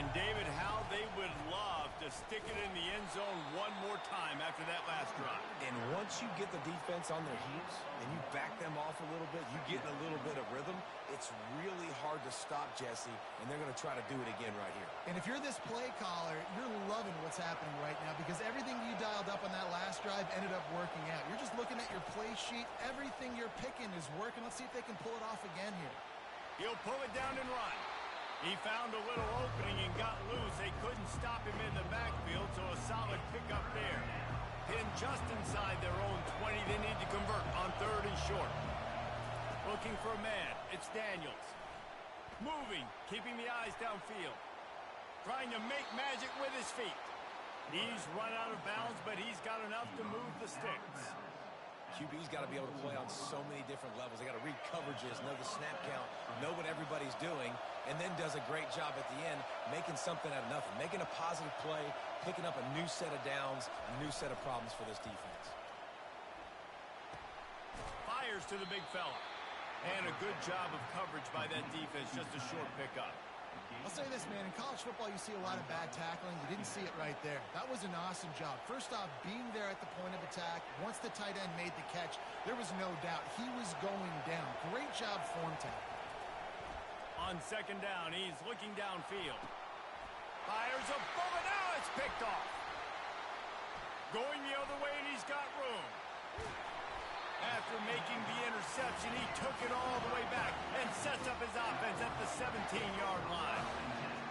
David, how they would love to stick it in the end zone one more time after that last drive. And once you get the defense on their heels and you back them off a little bit, you get in a little bit of rhythm, it's really hard to stop, Jesse, and they're going to try to do it again right here. And if you're this play caller, you're loving what's happening right now because everything you dialed up on that last drive ended up working out. You're just looking at your play sheet. Everything you're picking is working. Let's see if they can pull it off again here. He'll pull it down and run. He found a little opening and got loose. They couldn't stop him in the backfield, so a solid pickup there. Pinned just inside their own 20. They need to convert on 3rd and short. Looking for a man. It's Daniels. Moving, keeping the eyes downfield. Trying to make magic with his feet. He's run out of bounds, but he's got enough to move the sticks. QB's got to be able to play on so many different levels. They got to read coverages, know the snap count, know what everybody's doing, and then does a great job at the end making something out of nothing, making a positive play, picking up a new set of downs, a new set of problems for this defense. Fires to the big fella. And a good job of coverage by that defense, just a short pickup. I'll say this, man. In college football, you see a lot of bad tackling. You didn't see it right there. That was an awesome job. First off, being there at the point of attack. Once the tight end made the catch, there was no doubt he was going down. Great job form tackle. On 2nd down, he's looking downfield. Fires a bullet. Now it's picked off. Going the other way, and he's got room. After making the interception, he took it all the way back and sets up his offense at the 17-yard line.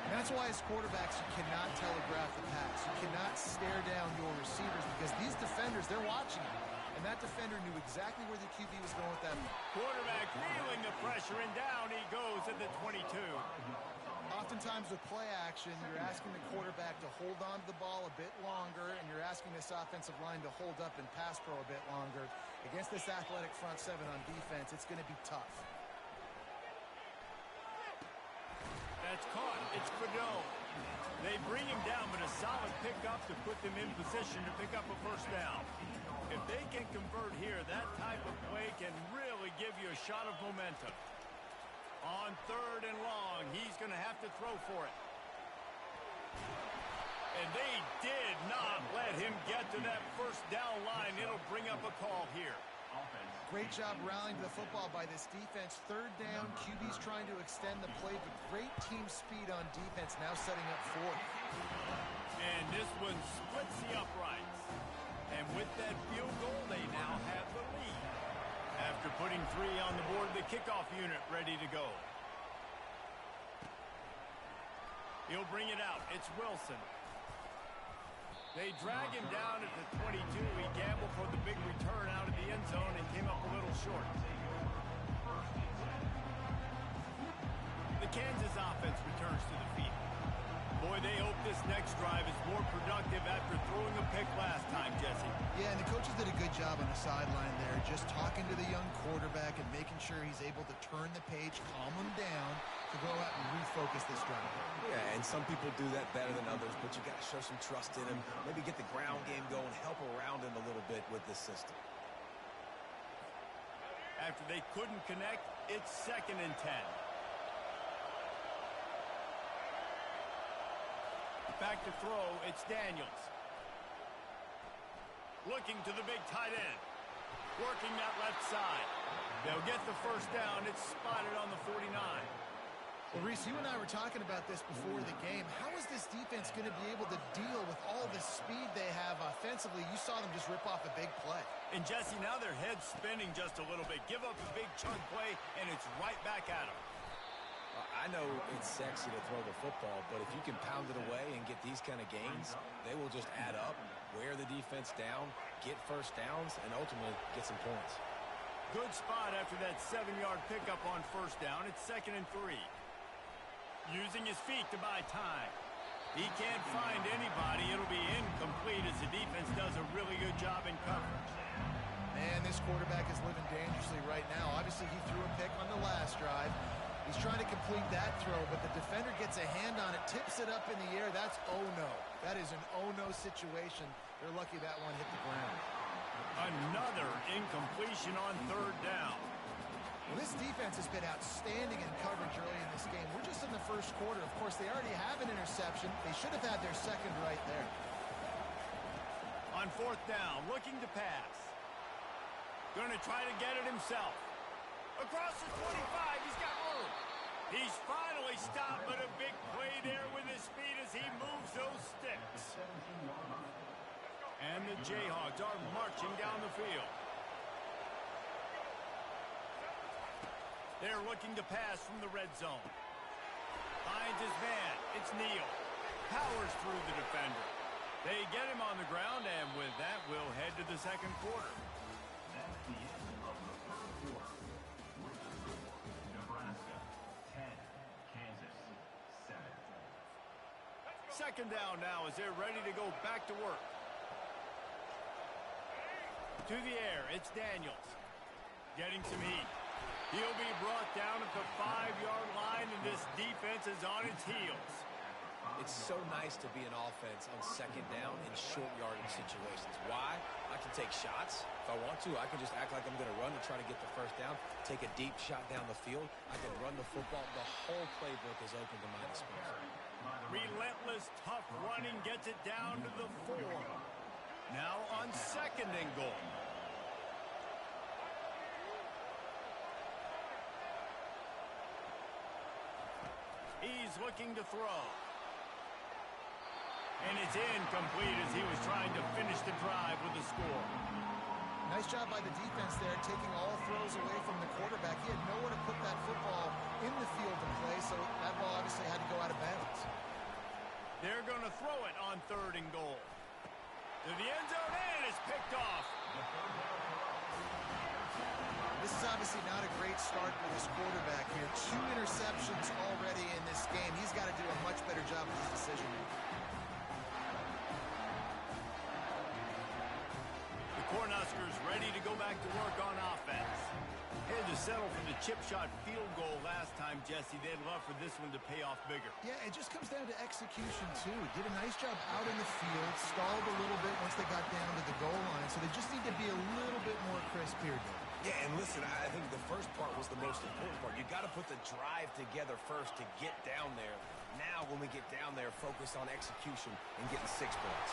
And that's why as quarterbacks, you cannot telegraph the pass. You cannot stare down your receivers because these defenders, they're watching you. And that defender knew exactly where the QB was going with that. Quarterback feeling the pressure, and down he goes at the 22. Oftentimes with play action, you're asking the quarterback to hold on to the ball a bit longer, and you're asking this offensive line to hold up and pass pro a bit longer. Against this athletic front seven on defense, it's going to be tough. That's caught. It's Fedone. They bring him down, but a solid pickup to put them in position to pick up a first down. If they can convert here, that type of play can really give you a shot of momentum. On 3rd and long, he's going to have to throw for it. And they did not let him get to that first down line. It'll bring up a call here. Great job rallying to the football by this defense. 3rd down, QB's trying to extend the play, but great team speed on defense now setting up 4th. And this one splits the uprights. And with that field goal, they now have the lead. After putting 3 on the board, the kickoff unit ready to go. He'll bring it out. It's Wilson. They drag him down at the 22. He gambled for the big return out of the end zone and came up a little short. The Kansas offense returns to the field. Boy, they hope this next drive is more productive after throwing a pick last time, Jesse. Yeah, and the coaches did a good job on the sideline there, just talking to the young quarterback and making sure he's able to turn the page, calm him down, to go out and refocus this drive. Yeah, and some people do that better than others, but you got to show some trust in him, maybe get the ground game going, help around him a little bit with this system. After they couldn't connect, it's 2nd and 10. Back to throw, it's Daniels. Looking to the big tight end. Working that left side. They'll get the first down. It's spotted on the 49. Well, Reese, you and I were talking about this before the game. How is this defense going to be able to deal with all the speed they have offensively? You saw them just rip off a big play. And, Jesse, now their head's spinning just a little bit. Give up a big chunk play, and it's right back at them. I know it's sexy to throw the football, but if you can pound it away and get these kind of gains, they will just add up, wear the defense down, get first downs, and ultimately get some points. Good spot after that 7-yard pickup on first down. It's 2nd and 3. Using his feet to buy time. He can't find anybody. It'll be incomplete as the defense does a really good job in coverage. Man, this quarterback is living dangerously right now. Obviously, he threw a pick on the last drive. He's trying to complete that throw, but the defender gets a hand on it, tips it up in the air. That's oh-no. That is an oh-no situation. They're lucky that one hit the ground. Another incompletion on 3rd down. Well, this defense has been outstanding in coverage early in this game. We're just in the first quarter. Of course, they already have an interception. They should have had their second right there. On fourth down, looking to pass. Going to try to get it himself. Across the 25, he's got room. He's finally stopped, but a big play there with his speed as he moves those sticks. And the Jayhawks are marching down the field. They're looking to pass from the red zone. Finds his man. It's Neal. Powers through the defender. They get him on the ground, and with that, we'll head to the second quarter. That's the end of the first quarter. Nebraska 10, Kansas 7. Second down now as they're ready to go back to work. To the air, it's Daniels. Getting some heat. He'll be brought down at the 5-yard line, and this defense is on its heels. It's so nice to be an offense on second down in short yardage situations. Why? I can take shots. If I want to, I can just act like I'm going to run and try to get the first down, take a deep shot down the field. I can run the football. The whole playbook is open to my disposal. Relentless, tough running gets it down to the 4. Now on second and goal. He's looking to throw. And it's incomplete as he was trying to finish the drive with a score. Nice job by the defense there, taking all throws away from the quarterback. He had nowhere to put that football in the field to play, so that ball obviously had to go out of bounds. They're going to throw it on third and goal. To the end zone, and it's picked off. This is obviously not a great start for this quarterback here. 2 interceptions already in this game. He's got to do a much better job with his decision making. The Cornhuskers ready to go back to work on offense. Had to settle for the chip shot field goal last time, Jesse. They'd love for this one to pay off bigger. Yeah, it just comes down to execution, too. Did a nice job out in the field, stalled a little bit once they got down to the goal line, so they just need to be a little bit more crisp here, Dave. Yeah, and listen, I think the first part was the most important part. You got to put the drive together first to get down there. Now, when we get down there, focus on execution and getting 6 points.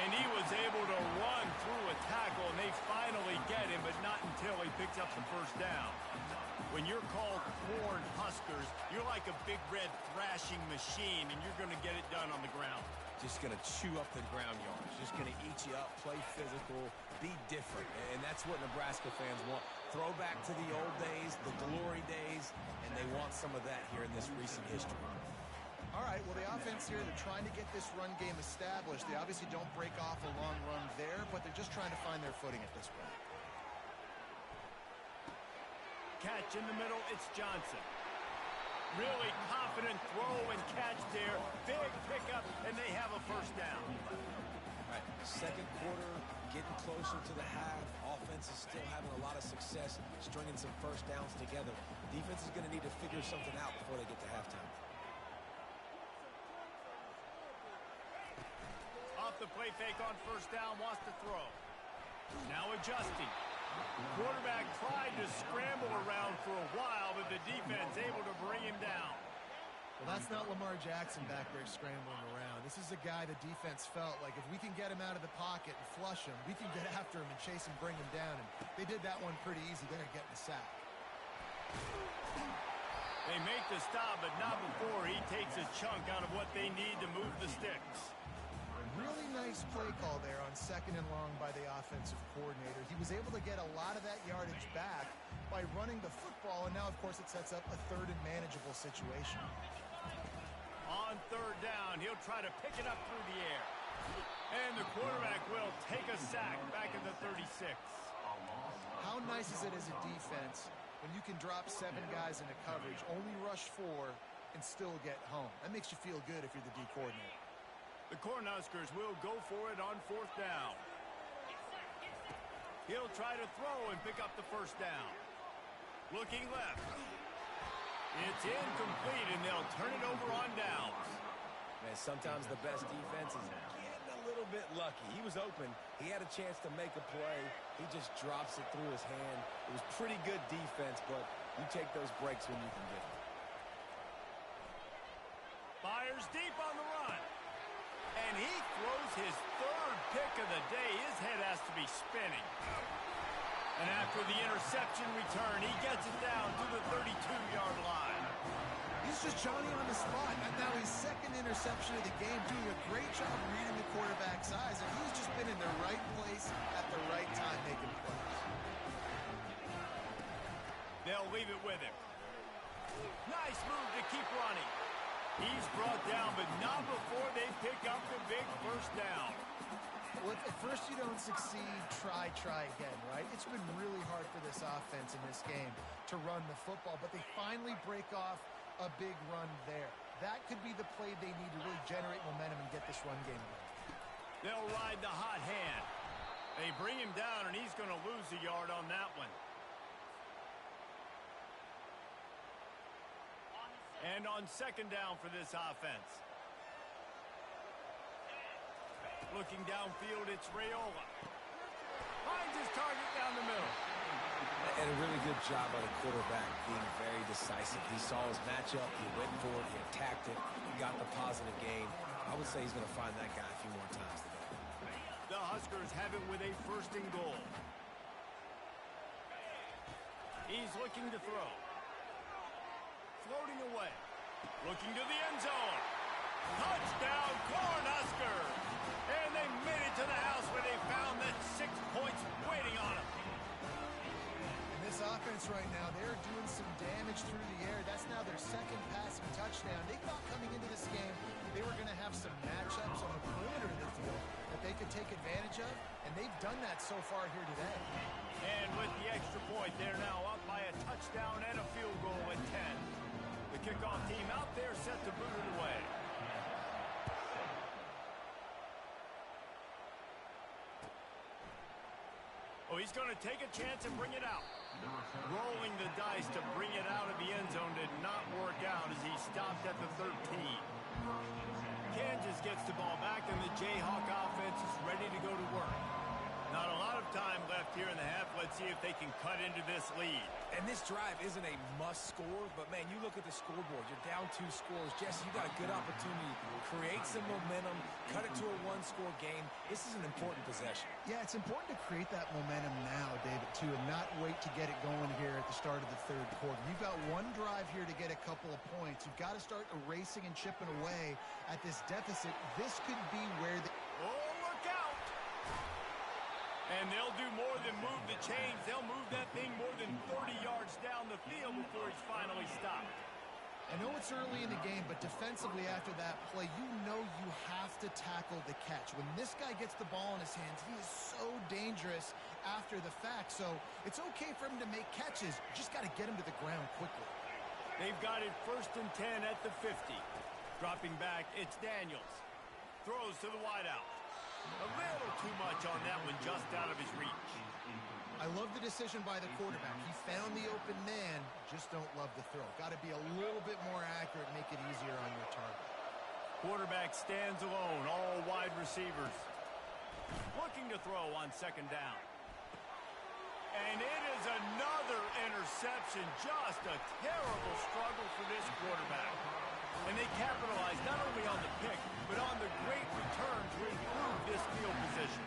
And he was able to run through a tackle, and they finally get him, but not until he picks up the first down. When you're called Cornhuskers, you're like a big red thrashing machine, and you're going to get it done on the ground. Just going to chew up the ground yards. Just going to eat you up, play physical, be different. And that's what Nebraska fans want. Throw back to the old days, the glory days, and they want some of that here in this recent history. All right, well, the offense here, they're trying to get this run game established. They obviously don't break off a long run there, but they're just trying to find their footing at this point. Catch in the middle, it's Johnson. Really confident throw and catch there. Big pickup, and they have a first down. All right, second quarter, getting closer to the half. Offense is still having a lot of success, stringing some first downs together. Defense is going to need to figure something out before they get to halftime. Off the play fake on first down, wants to throw. Now adjusting. Quarterback tried to scramble around for a while, but the defense able to bring him down. Well, that's not Lamar Jackson back there scrambling around. This is a guy the defense felt like if we can get him out of the pocket and flush him, we can get after him and chase him, bring him down. And they did that one pretty easy there, getting the sack. They make the stop, but not before he takes a chunk out of what they need to move the sticks. Really nice play call there on second and long by the offensive coordinator. He was able to get a lot of that yardage back by running the football, and now, of course, it sets up a third and manageable situation. On third down, he'll try to pick it up through the air. And the quarterback will take a sack back at the 36. How nice is it as a defense when you can drop 7 guys into coverage, only rush 4, and still get home? That makes you feel good if you're the D coordinator. The Cornhuskers will go for it on fourth down. He'll try to throw and pick up the first down. Looking left. It's incomplete, and they'll turn it over on downs. Man, sometimes the best defense is getting a little bit lucky. He was open. He had a chance to make a play. He just drops it through his hand. It was pretty good defense, but you take those breaks when you can get them. Rodgers deep on the run. And he throws his third pick of the day. His head has to be spinning. And after the interception return, he gets it down to the 32-yard line. He's just Johnny on the spot. And now his second interception of the game, doing a great job reading the quarterback's eyes. And he's just been in the right place at the right time making plays. They'll leave it with him. Nice move to keep running. He's brought down, but not before they pick up the big first down. Well, if at first you don't succeed, try again, right? It's been really hard for this offense in this game to run the football, but they finally break off a big run there. That could be the play they need to really generate momentum and get this run game going. They'll ride the hot hand. They bring him down, and he's going to lose a yard on that one. And on second down for this offense. Looking downfield, it's Raiola. Finds his target down the middle. And a really good job by the quarterback being very decisive. He saw his matchup, he went for it, he attacked it, he got the positive gain. I would say he's going to find that guy a few more times today. The Huskers have it with a first and goal. He's looking to throw. Floating away. Looking to the end zone. Touchdown, Cornhusker! And they made it to the house where they found that 6 points waiting on them. And this offense right now, they're doing some damage through the air. That's now their second passing touchdown. They thought coming into this game they were going to have some matchups on the perimeter of the field that they could take advantage of, and they've done that so far here today. And with the extra point, they're now up by a touchdown and a field goal at 10. The kickoff team out there set to boot it away. Oh, he's going to take a chance and bring it out. Rolling the dice to bring it out of the end zone did not work out as he stopped at the 13. Kansas gets the ball back, and the Jayhawk offense is ready to go to work. Not a lot of time left here in the half. Let's see if they can cut into this lead. And this drive isn't a must score, but man, you look at the scoreboard. You're down 2 scores. Jesse, you got a good opportunity to create some momentum, cut it to a 1-score game. This is an important possession. Yeah, it's important to create that momentum now, David, too, and not wait to get it going here at the start of the third quarter. You've got one drive here to get a couple of points. You've got to start erasing and chipping away at this deficit. This could be where the... Oh, look out! And they'll do more than move the chains. They'll move that thing more than 30 yards down the field before he's finally stopped. I know it's early in the game, but defensively after that play, you know you have to tackle the catch. When this guy gets the ball in his hands, he is so dangerous after the fact. So it's okay for him to make catches. You just got to get him to the ground quickly. They've got it first and 10 at the 50. Dropping back, it's Daniels. Throws to the wideout. A little too much on that one, just out of his reach. I love the decision by the quarterback. He found the open man, just don't love the throw. Got to be a little bit more accurate, make it easier on your target. Quarterback stands alone, all wide receivers. Looking to throw on second down. And it is another interception. Just a terrible struggle for this quarterback. And they capitalize not only on the pick, but on the great return to improve this field position.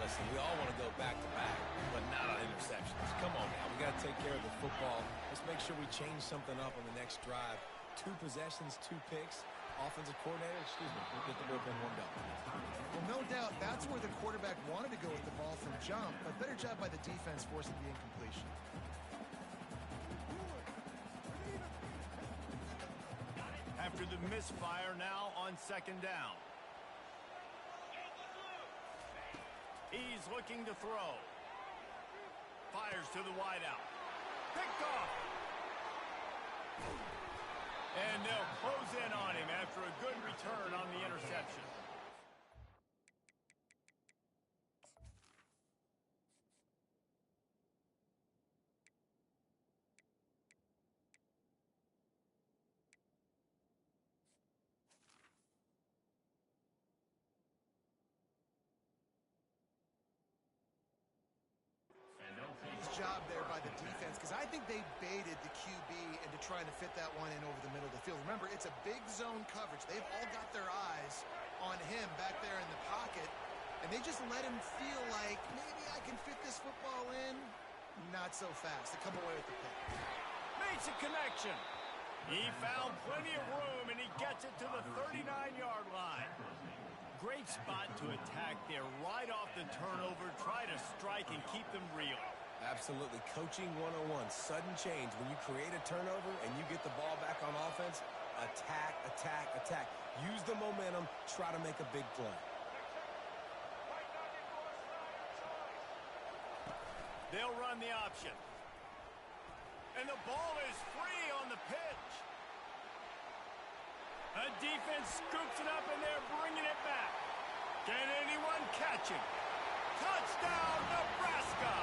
Listen, we all want to go back-to-back, but not on interceptions. Come on now. We got to take care of the football. Let's make sure we change something up on the next drive. 2 possessions, 2 picks. Offensive coordinator, we'll get the bullpen warmed up. Well, no doubt that's where the quarterback wanted to go with the ball from jump, but better job by the defense forcing the incompletion. After the misfire, now on second down. He's looking to throw. Fires to the wideout. Picked off. And they'll close in on him after a good return on the interception. Job there by the defense, because I think they baited the QB into trying to fit that one in over the middle of the field. Remember, it's a big zone coverage. They've all got their eyes on him back there in the pocket, and they just let him feel like, maybe I can fit this football in. Not so fast. They come away with the pick. Makes a connection. He found plenty of room, and he gets it to the 39-yard line. Great spot to attack there right off the turnover. Try to strike and keep them real. Absolutely. Coaching 101. Sudden change. When you create a turnover and you get the ball back on offense, attack, attack, attack. Use the momentum. Try to make a big play. They'll run the option. And the ball is free on the pitch. A defense scoops it up, and they're bringing it back. Can anyone catch it? Touchdown, Nebraska!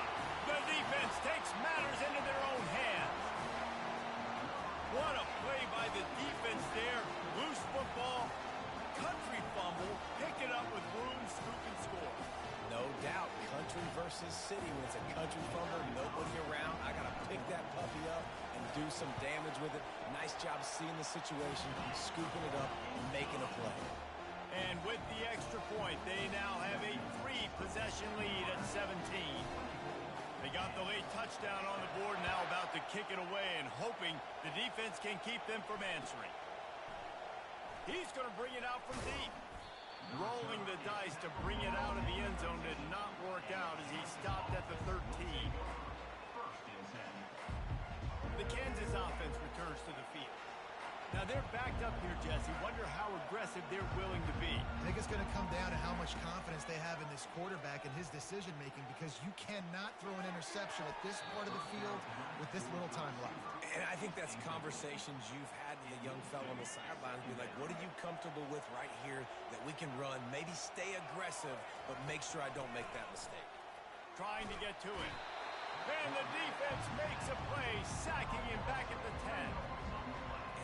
The defense takes matters into their own hands. What a play by the defense there. Loose football, country fumble, pick it up with room, scoop, and score. No doubt, country versus city. When it's a country fumble, nobody around, I got to pick that puppy up and do some damage with it. Nice job seeing the situation, scooping it up, and making a play. And with the extra point, they now have a 3-possession lead at 17. They got the late touchdown on the board, now about to kick it away and hoping the defense can keep them from answering. He's going to bring it out from deep. Rolling the dice to bring it out of the end zone did not work out as he stopped at the 13. The Kansas offense returns to the field. Now they're backed up here, Jesse. Wonder how aggressive they're willing to be. I think it's going to come down to how much confidence they have in this quarterback and his decision-making, because you cannot throw an interception at this part of the field with this little time left. And I think that's conversations you've had with a young fellow on the sideline. Be like, what are you comfortable with right here that we can run? Maybe stay aggressive, but make sure I don't make that mistake. Trying to get to it. And the defense makes a play, sacking him back at the 10.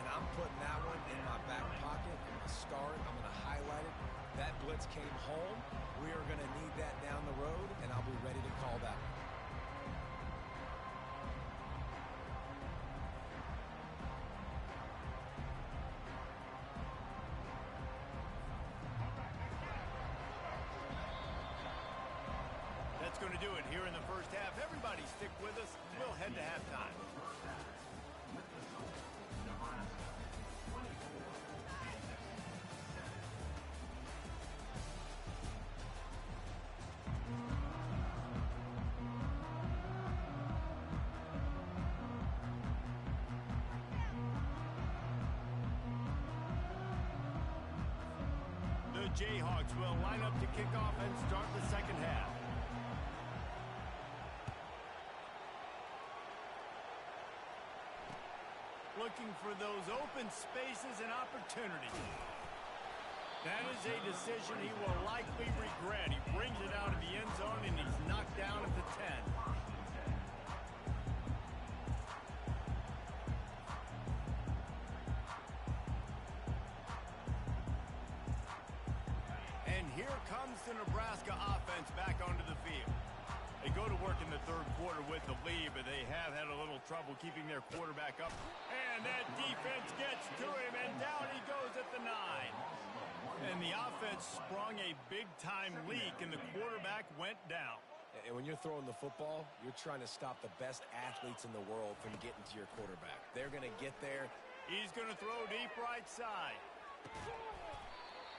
And I'm putting that one in my back pocket. I'm going to star it. I'm going to highlight it. That blitz came home. We are going to need that down the road, and I'll be ready to call that one. That's going to do it here in the first half. Everybody stick with us. We'll head to halftime. The Jayhawks will line up to kick off and start the second half. Looking for those open spaces and opportunities. That is a decision he will likely regret. He brings it out of the end zone, and he's knocked down at the 10. And here comes the Nebraska offense back onto the field. They go to work in the third quarter with the lead, but they have had a little trouble keeping their quarterback up. And that defense gets to him, and down he goes at the 9. And the offense sprung a big-time leak, and the quarterback went down. And when you're throwing the football, you're trying to stop the best athletes in the world from getting to your quarterback. They're going to get there. He's going to throw deep right side.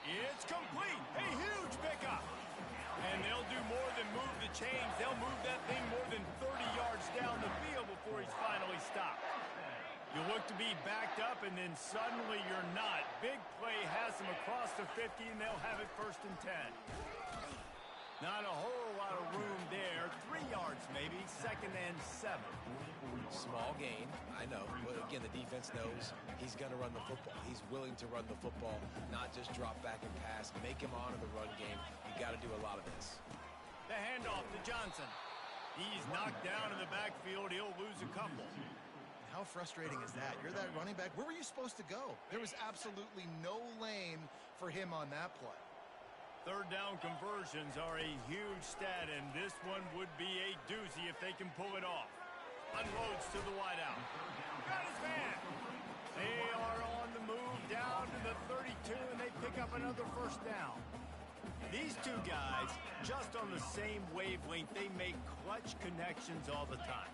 It's complete. A huge pickup. And they'll do more than move the chains. They'll move that thing more than 30 yards down the field before he's finally stopped. You look to be backed up, and then suddenly you're not. Big play has them across the 50, and they'll have it 1st and 10. Not a whole lot of room there. 3 yards maybe, 2nd and 7. Small gain, I know. But again, the defense knows he's going to run the football. He's willing to run the football, not just drop back and pass. Make him honor the run game. You got to do a lot of this. The handoff to Johnson. He's knocked down in the backfield. He'll lose a couple. How frustrating is that? You're that running back. Where were you supposed to go? There was absolutely no lane for him on that play. Third down conversions are a huge stat, and this one would be a doozy if they can pull it off. Unloads to the wideout. Got his man. They are on the move down to the 32, and they pick up another first down. These two guys, just on the same wavelength, they make clutch connections all the time.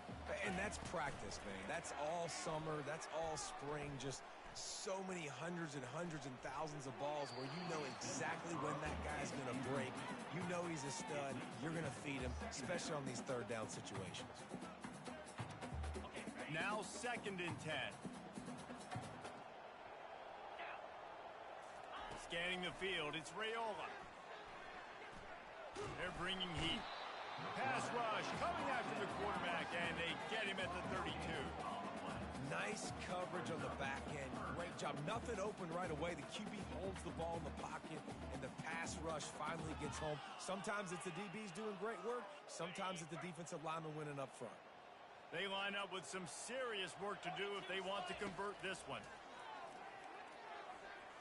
And that's practice, man. That's all summer. That's all spring. Just so many hundreds and thousands of balls where you know exactly when that guy's going to break. You know he's a stud. You're going to feed him, especially on these third down situations. Now 2nd and 10. Scanning the field, it's Raiola. They're bringing heat. Pass rush coming after the quarterback, and they get him at the 32. Nice coverage on the back end. Great job. Nothing open right away. The QB holds the ball in the pocket, and the pass rush finally gets home. Sometimes it's the DBs doing great work. Sometimes it's the defensive lineman winning up front. They line up with some serious work to do if they want to convert this one.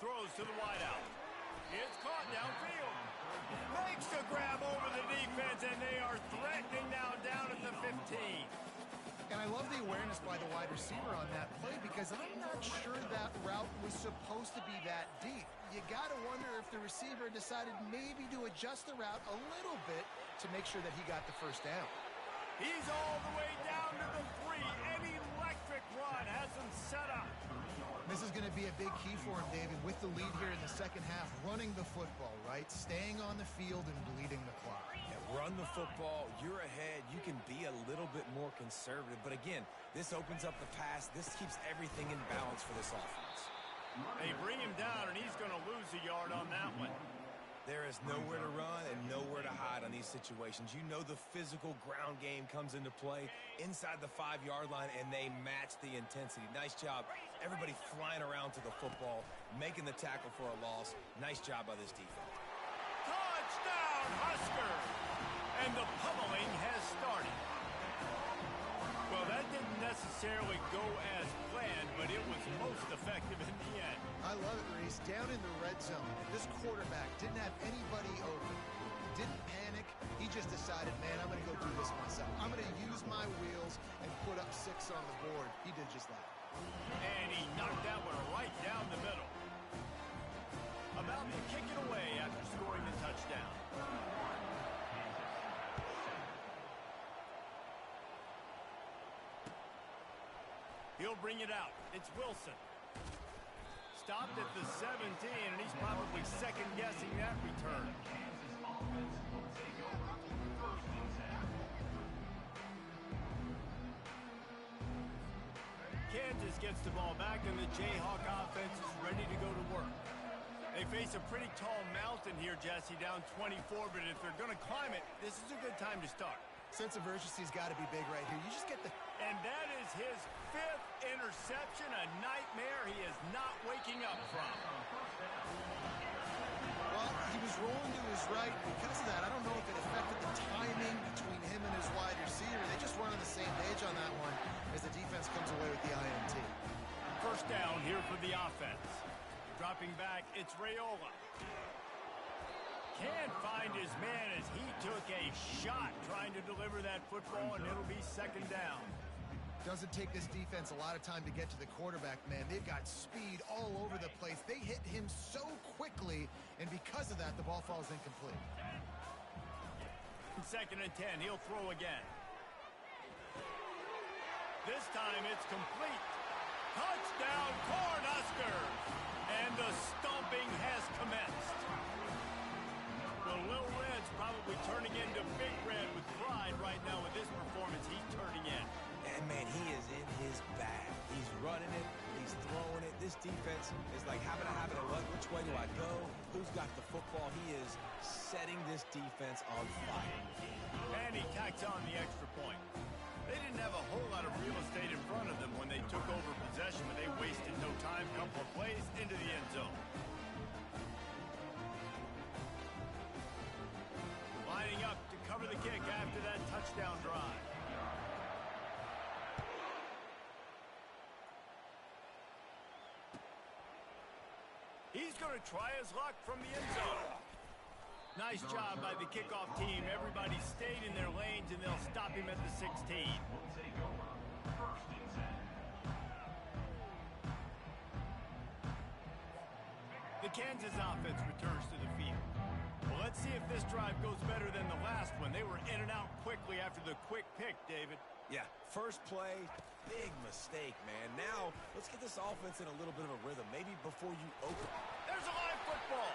Throws to the wideout. It's caught downfield. Makes the grab over the defense, and they are threatening now down at the 15. And I love the awareness by the wide receiver on that play because I'm not sure that route was supposed to be that deep. You got to wonder if the receiver decided maybe to adjust the route a little bit to make sure that he got the first down. He's all the way down to the 3. An electric run has him set up. This is going to be a big key for him, David, with the lead here in the second half, running the football, right? Staying on the field and bleeding the clock. Yeah, run the football. You're ahead. You can be a little bit more conservative. But again, this opens up the pass. This keeps everything in balance for this offense. They bring him down, and he's going to lose a yard on that one. There is nowhere to run and nowhere to hide on these situations. You know the physical ground game comes into play inside the 5-yard line, and they match the intensity. Nice job. Everybody flying around to the football, making the tackle for a loss. Nice job by this defense. Touchdown, Huskers! And the pummeling has started. Well, that didn't necessarily go as planned, but it was most effective in the end. I love it, Reese. Down in the red zone, this quarterback didn't have anybody open. Didn't panic. He just decided, man, I'm going to go do this myself. I'm going to use my wheels and put up 6 on the board. He did just that. And he knocked that one right down the middle. About to kick it away after scoring the touchdown. He'll bring it out. It's Wilson. Stopped at the 17, and he's probably second-guessing that return. Kansas gets the ball back, and the Jayhawk offense is ready to go to work. They face a pretty tall mountain here, Jesse, down 24, but if they're going to climb it, this is a good time to start. Sense of urgency's got to be big right here. You just get the... And that is his 5th interception, a nightmare he is not waking up from. Well, he was rolling to his right. Because of that, I don't know if it affected the timing between him and his wide receiver. They just weren't on the same page on that one as the defense comes away with the INT. First down here for the offense. Dropping back, it's Raiola. Can't find his man as he took a shot trying to deliver that football, and it'll be 2nd down. Doesn't take this defense a lot of time to get to the quarterback, man. They've got speed all over the place. They hit him so quickly, and because of that, the ball falls incomplete. 2nd and 10, he'll throw again. This time it's complete. Touchdown, Cornhuskers! And the stomping has commenced. The Little Red's probably turning into Big Red with pride right now with this performance he's turning in. And, man, he is in his bag. He's running it. He's throwing it. This defense is like having a habit of which way do I go? Who's got the football? He is setting this defense on fire. And he tacks on the extra point. They didn't have a whole lot of real estate in front of them when they took over possession, but they wasted no time. Couple of plays into the end zone. Lining up to cover the kick after that touchdown drive. He's going to try his luck from the end zone. Nice job by the kickoff team. Everybody stayed in their lanes, and they'll stop him at the 16. The Kansas offense returns to the field. Well, let's see if this drive goes better than the last one. They were in and out quickly after the quick pick, David. Yeah, first play, big mistake, man. Now, let's get this offense in a little bit of a rhythm, maybe before you open. There's a live football.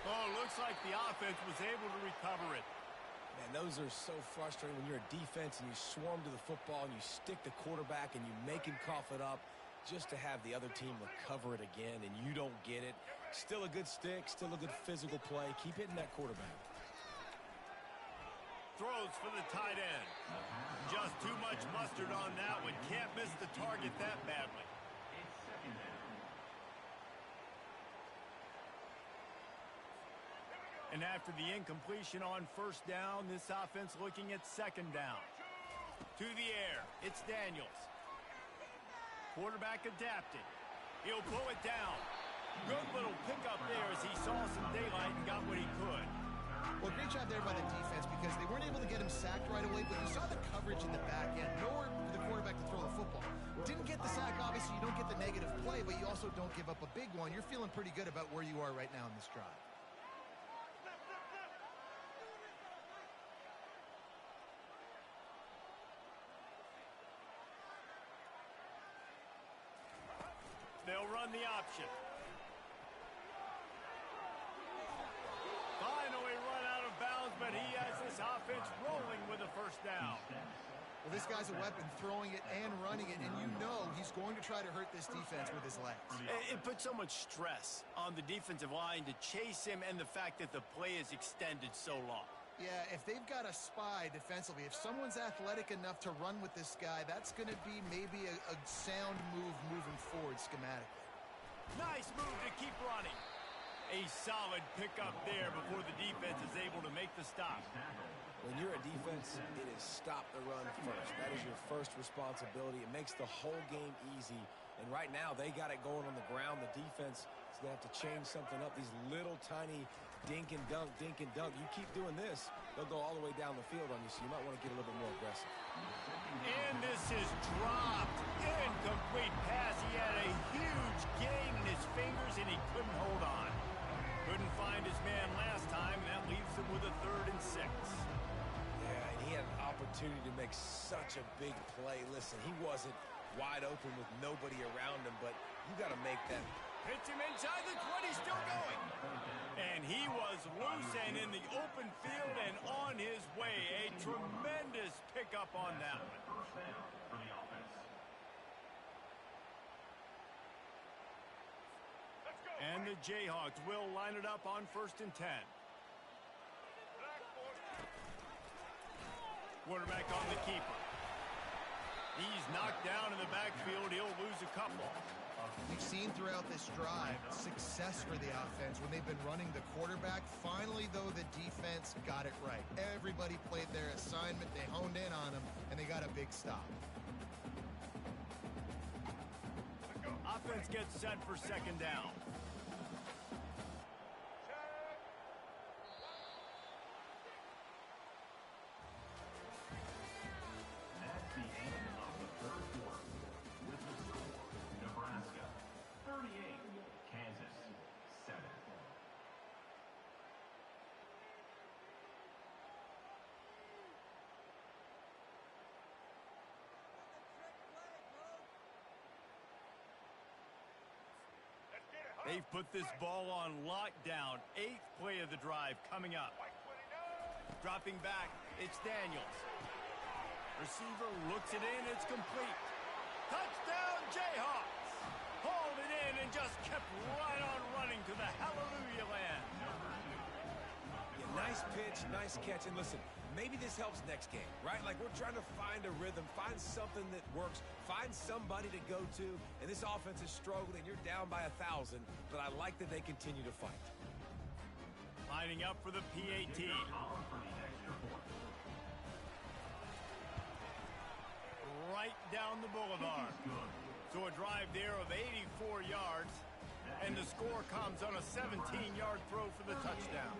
Oh, looks like the offense was able to recover it. Man, those are so frustrating when you're a defense and you swarm to the football and you stick the quarterback and you make him cough it up just to have the other team recover it again and you don't get it. Still a good stick, still a good physical play. Keep hitting that quarterback. Throws for the tight end. Just too much mustard on that one. Can't miss the target that badly. It's second down. And after the incompletion on first down, this offense looking at second down. To the air, it's Daniels. Quarterback adapted. He'll pull it down. Good little pickup there as he saw some daylight and got what he could. Well, great job there by the defense because they weren't able to get him sacked right away, but you saw the coverage in the back end. Nowhere for the quarterback to throw the football. Didn't get the sack, obviously. You don't get the negative play, but you also don't give up a big one. You're feeling pretty good about where you are right now in this drive. They'll run the option. Finally run out of bounds, but he has this offense rolling with a first down. Well, this guy's a weapon, throwing it and running it, and you know he's going to try to hurt this defense with his legs. It puts so much stress on the defensive line to chase him and the fact that the play is extended so long. Yeah, if they've got a spy defensively, if someone's athletic enough to run with this guy, that's going to be maybe a sound move moving forward schematically. Nice move to keep running. A solid pickup there before the defense is able to make the stop. When you're a defense, it is stop the run first. That is your first responsibility. It makes the whole game easy. And right now, they got it going on the ground. The defense is going to have to change something up. These little tiny dink and dunk, dink and dunk. You keep doing this, they'll go all the way down the field on you, so you might want to get a little bit more aggressive. And this is dropped. Incomplete pass. He had a huge gain in his fingers, and he couldn't hold on. Couldn't find his man last time, and that leaves him with a 3rd and 6. Yeah, and he had an opportunity to make such a big play. Listen, he wasn't wide open with nobody around him, but you got to make that. Hits him inside the 20, still going. And he was loose and in the open field and on his way. A tremendous pickup on that one. First down for the offense. And the Jayhawks will line it up on 1st and 10. Quarterback on the keeper. He's knocked down in the backfield. He'll lose a couple. We've seen throughout this drive success for the offense when they've been running the quarterback. Finally, though, the defense got it right. Everybody played their assignment. They honed in on him, and they got a big stop. Offense gets set for 2nd down. That's the end of the third quarter. With the score, Nebraska 38, Kansas 7. They've put this ball on lockdown. 8th play of the drive coming up. Dropping back, it's Daniels. Receiver looks it in, it's complete. Touchdown, Jayhawks! Hauled it in and just kept right on running to the hallelujah land. Yeah, nice pitch, nice catch. And listen, maybe this helps next game, right? Like we're trying to find a rhythm, find something that works, find somebody to go to. And this offense is struggling. You're down by 1,000, but I like that they continue to fight. Lining up for the PAT. Right down the boulevard. So a drive there of 84 yards, and the score comes on a 17-yard throw for the touchdown.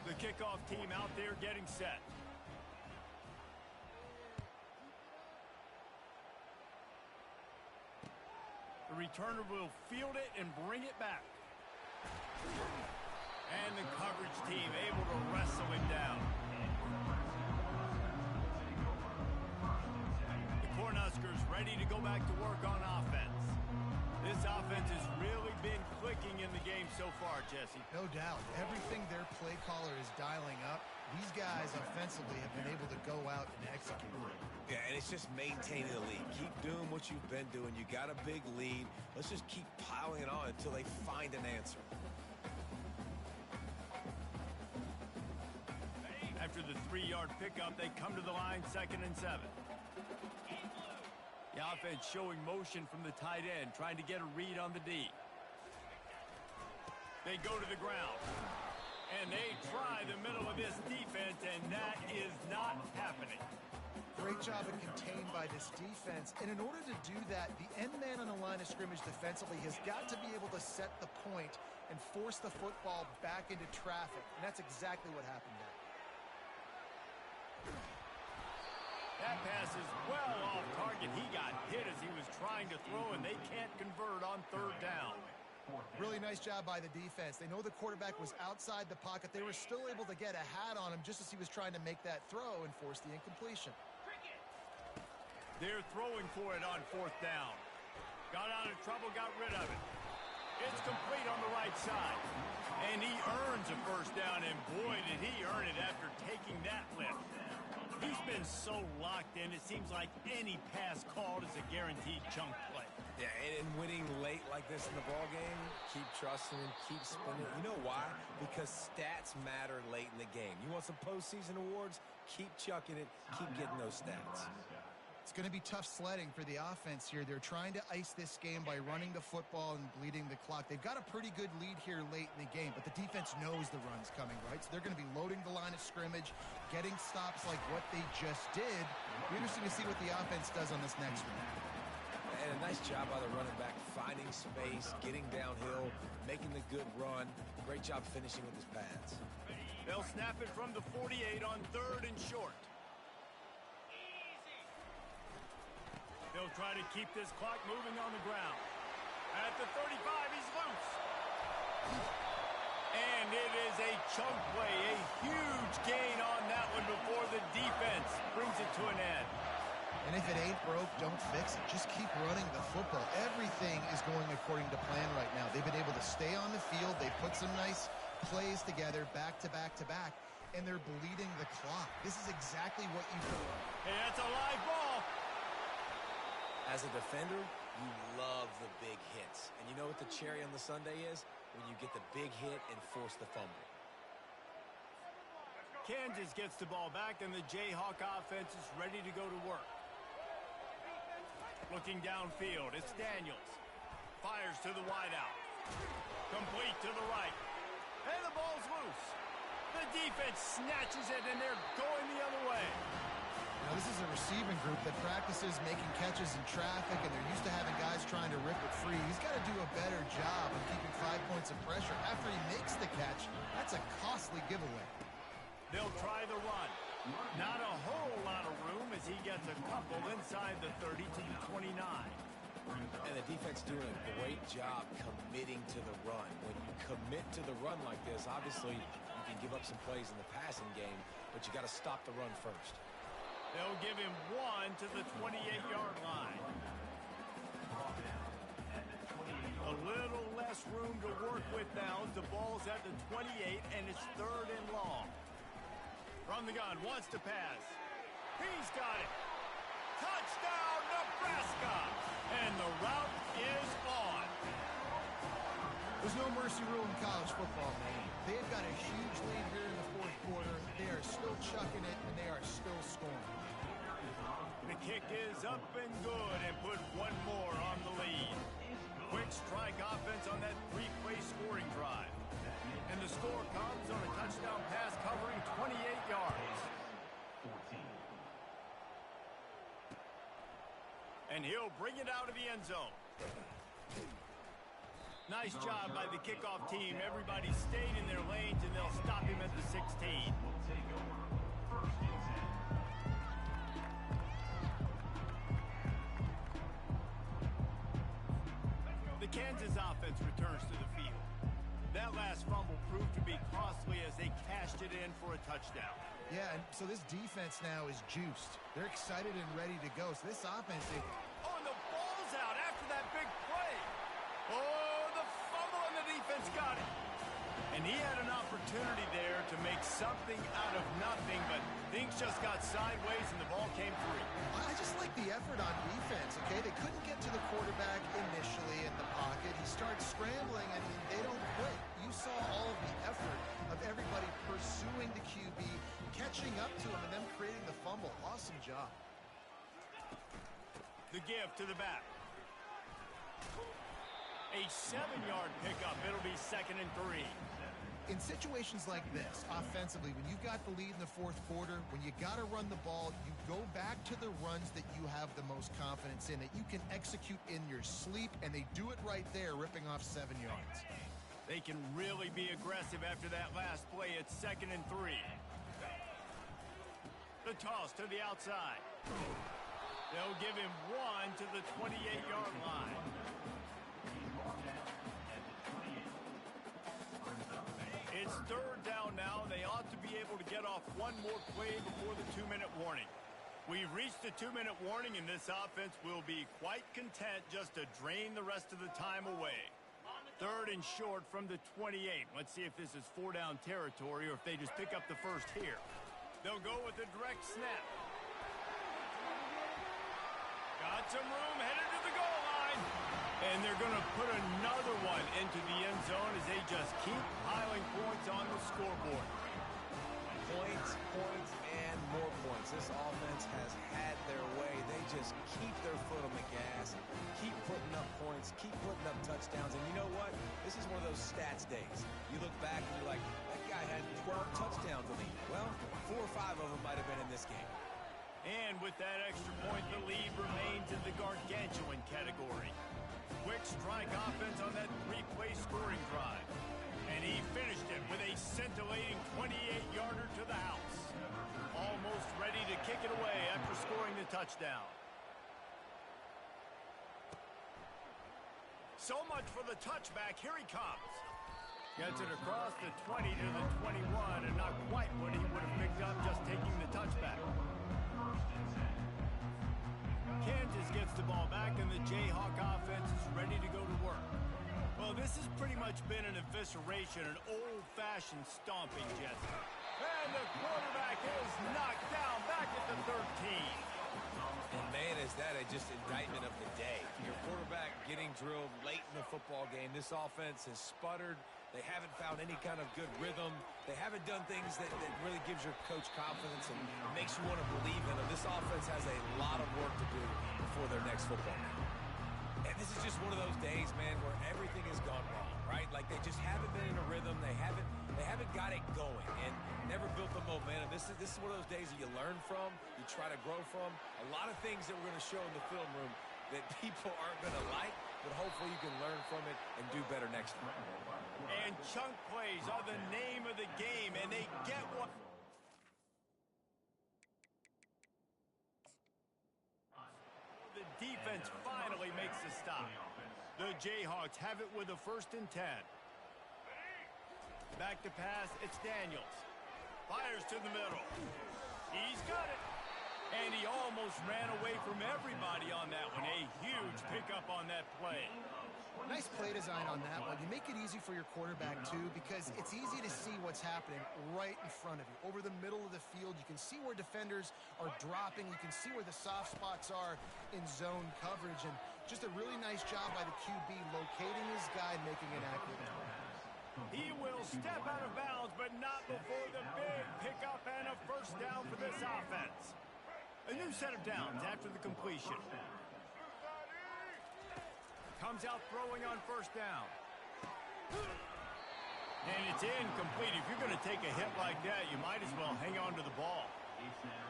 The kickoff team out there getting set. The returner will field it and bring it back. And the coverage team able to wrestle him down. The Cornhuskers ready to go back to work on offense. This offense has really been clicking in the game so far, Jesse. No doubt. Everything their play caller is dialing up, these guys offensively have been able to go out and execute. Yeah, and it's just maintaining the lead. Keep doing what you've been doing. You got a big lead. Let's just keep piling it on until they find an answer. After the 3-yard pickup, they come to the line 2nd and 7. The offense showing motion from the tight end, trying to get a read on the D. They go to the ground. And they try the middle of this defense, and that is not happening. Great job of contained by this defense. And in order to do that, the end man on the line of scrimmage defensively has got to be able to set the point and force the football back into traffic. And that's exactly what happened there. That pass is well off target. He got hit as he was trying to throw, and they can't convert on 3rd down. Really nice job by the defense. They know the quarterback was outside the pocket. They were still able to get a hat on him just as he was trying to make that throw and force the incompletion. They're throwing for it on 4th down. Got out of trouble, got rid of it. It's complete on the right side. And he earns a 1st down, and boy, did he earn it after taking that lift. He's been so locked in, it seems like any pass called is a guaranteed chunk play. Yeah, and winning late like this in the ball game, keep trusting him, keep spinning. You know why? Because stats matter late in the game. You want some postseason awards? Keep chucking it, keep getting those stats. It's going to be tough sledding for the offense here. They're trying to ice this game by running the football and bleeding the clock. They've got a pretty good lead here late in the game, but the defense knows the run's coming, right? So they're going to be loading the line of scrimmage, getting stops like what they just did. Be interesting to see what the offense does on this next one. And a nice job by the running back, finding space, getting downhill, making the good run. Great job finishing with his pads. They'll snap it from the 48 on 3rd and short. They'll try to keep this clock moving on the ground. At the 35, he's loose. And it is a chunk play, a huge gain on that one before the defense brings it to an end. And if it ain't broke, don't fix it. Just keep running the football. Everything is going according to plan right now. They've been able to stay on the field. They've put some nice plays together, back to back to back, and they're bleeding the clock. This is exactly what you do. Hey, that's a live ball. As a defender, you love the big hits. And you know what the cherry on the sundae is? When you get the big hit and force the fumble. Kansas gets the ball back, and the Jayhawk offense is ready to go to work. Looking downfield, it's Daniels. Fires to the wideout. Complete to the right. And the ball's loose. The defense snatches it, and they're going the other way. Now, this is a receiving group that practices making catches in traffic, and they're used to having guys trying to rip it free. He's got to do a better job of keeping 5 points of pressure. After he makes the catch, that's a costly giveaway. They'll try the run. Not a whole lot of room as he gets a couple inside the 30 to the 29. And the defense doing a great job committing to the run. When you commit to the run like this, obviously you can give up some plays in the passing game, but you got to stop the run first. They'll give him 1 to the 28-yard line. A little less room to work with now as the ball's at the 28, and it's 3rd and long. From the gun, wants to pass. He's got it. Touchdown, Nebraska! And the route is on. There's no mercy rule in college football, man. They've got a huge lead here in the 4th quarter. They are still chucking it, and they are still scoring. The kick is up and good, and put 1 more on the lead. Quick strike offense on that 3-play scoring drive. And the score comes on a touchdown pass covering 28 yards. And he'll bring it out of the end zone. Nice job by the kickoff team. Everybody stayed in their lanes, and they'll stop him at the 16. The Kansas offense returns to the field. it in for a touchdown. Yeah, and so this defense now is juiced. They're excited and ready to go. So this offense, Oh, and the ball's out after that big play. Oh, the fumble and the defense got it. And he had an opportunity there to make something out of nothing, but things just got sideways and the ball came free. I just like the effort on defense, okay? They couldn't get to the quarterback initially in the pocket. He starts scrambling, and they don't quit. You saw all of the effort of everybody pursuing the QB, catching up to him, and then creating the fumble. Awesome job. The give to the back. A 7-yard pickup. It'll be 2nd and 3. In situations like this, offensively, when you've got the lead in the fourth quarter, when you got to run the ball, you go back to the runs that you have the most confidence in, that you can execute in your sleep, and they do it right there, ripping off 7 yards. They can really be aggressive after that last play. It's 2nd and 3. The toss to the outside. They'll give him 1 to the 28-yard line. It's 3rd down now. They ought to be able to get off one more play before the 2-minute warning. We've reached the 2-minute warning, and this offense will be quite content just to drain the rest of the time away. 3rd and short from the 28. Let's see if this is 4-down territory or if they just pick up the first here. They'll go with a direct snap. Got some room, headed to the goal line. And they're going to put another one into the end zone as they just keep piling points on the scoreboard. Points, points, and more points. This offense has had their way. They just keep their foot on the gas, keep putting up points, keep putting up touchdowns. And you know what? This is one of those stats days. You look back and you're like, that guy had 12 touchdowns in the league. Well, 4 or 5 of them might have been in this game. And with that extra point, the lead remains in the gargantuan category. Quick strike offense on that 3-play scoring drive. And he finished it with a scintillating 28-yarder to the house. Almost ready to kick it away after scoring the touchdown. So much for the touchback. Here he comes. Gets it across the 20 to the 21, and not quite what he would have picked up just taking the touchback. Kansas gets the ball back, and the Jayhawk offense is ready to go to work. Well, this has pretty much been an evisceration, an old-fashioned stomping, Jesse. And the quarterback is knocked down back at the 13. And man, is that just indictment of the day. Your quarterback getting drilled late in the football game. This offense has sputtered. They haven't found any kind of good rhythm. They haven't done things that really gives your coach confidence and makes you want to believe in them. This offense has a lot of work to do before their next football game. And this is just one of those days, man, where everything has gone wrong, right? Like they just haven't been in a rhythm. They haven't got it going and never built the momentum. This is one of those days that you learn from, you try to grow from. A lot of things that we're going to show in the film room that people aren't going to like, but hopefully you can learn from it and do better next time. And chunk plays are the name of the game, and they get one. The defense finally makes a stop. The Jayhawks have it with a 1st and 10. Back to pass, it's Daniels. Fires to the middle. He's got it. And he almost ran away from everybody on that one. A huge pickup on that play. Nice play design on that one. You make it easy for your quarterback, too, because it's easy to see what's happening right in front of you. Over the middle of the field, you can see where defenders are dropping. You can see where the soft spots are in zone coverage. And just a really nice job by the QB locating his guy and making an accurate throw. He will step out of bounds, but not before the big pickup and a 1st down for this offense. A new set of downs after the completion. Comes out throwing on 1st down. And it's incomplete. If you're going to take a hit like that, you might as well hang on to the ball.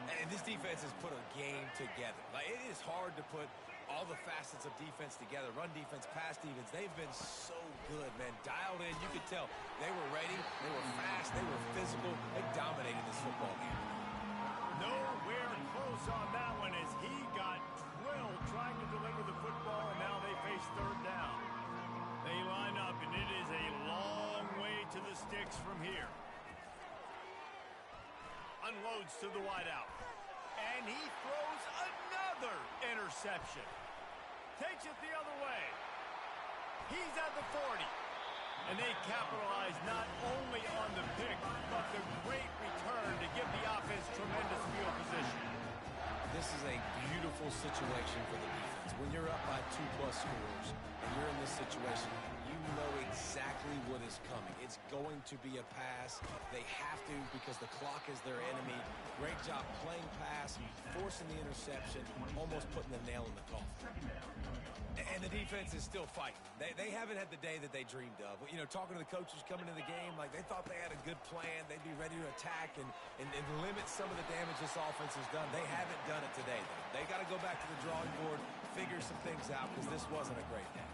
And this defense has put a game together. Like, it is hard to put all the facets of defense together. Run defense, pass defense. They've been so good, man. Dialed in. You could tell they were ready. They were fast. They were physical. They dominated this football game. Nowhere close on that one as he got drilled trying to deliver the football, and now they face 3rd down. They line up, and it is a long way to the sticks from here. unloads to the wideout. And he throws another interception. Takes it the other way. He's at the 40. And they capitalize not only on the pick, but the great return to give the offense tremendous field position. This is a beautiful situation for the defense. When you're up by 2+ scores and you're in this situation, you know exactly what is coming. It's going to be a pass. They have to because the clock is their enemy. Great job playing pass, forcing the interception, almost putting the nail in the coffin. And the defense is still fighting. They haven't had the day that they dreamed of. You know, talking to the coaches coming into the game, like they thought they had a good plan. They'd be ready to attack and limit some of the damage this offense has done. They haven't done it today, though. They got to go back to the drawing board, figure some things out, because this wasn't a great day.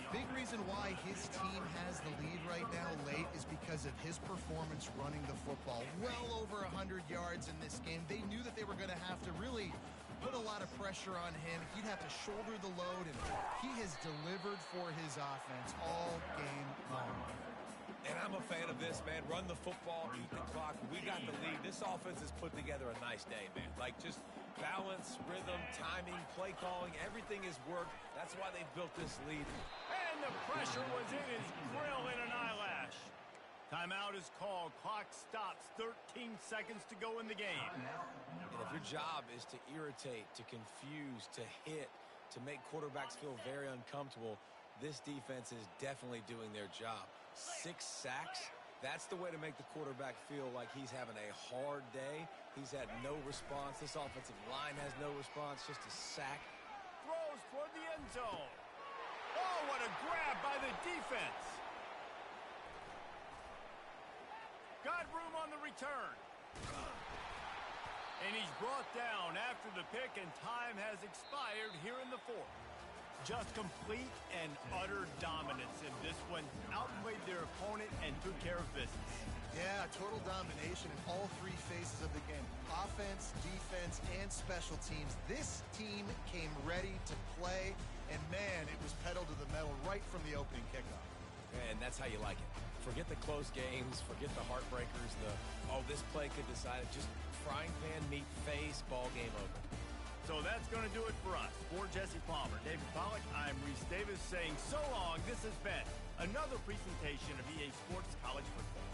Big reason why his team has the lead right now late is because of his performance running the football. Well over 100 yards in this game. They knew that they were going to have to really put a lot of pressure on him. He'd have to shoulder the load, and he has delivered for his offense all game long. And I'm a fan of this, man. Run the football, eat the clock. We got the lead. This offense has put together a nice day, man. Like, just balance, rhythm, timing, play calling, everything has worked. That's why they've built this lead. And the pressure was in his grill in an eyelash. Timeout is called. Clock stops. 13 seconds to go in the game. And if your job is to irritate, to confuse, to hit, to make quarterbacks feel very uncomfortable, this defense is definitely doing their job. 6 sacks, that's the way to make the quarterback feel like he's having a hard day. He's had no response. This offensive line has no response, just a sack. Throws toward the end zone. Oh, what a grab by the defense. Got room on the return. And he's brought down after the pick, and time has expired here in the fourth. Just complete and utter dominance in this one. Outplayed their opponent and took care of business. Yeah, total domination in all three phases of the game. Offense, defense, and special teams. This team came ready to play, and man, it was pedal to the metal right from the opening kickoff. And that's how you like it. Forget the close games, forget the heartbreakers, this play could decide it. Just frying pan, meat face, ball game over. So that's going to do it for us. For Jesse Palmer, David Pollack, I'm Reese Davis saying so long. This has been another presentation of EA Sports College Football.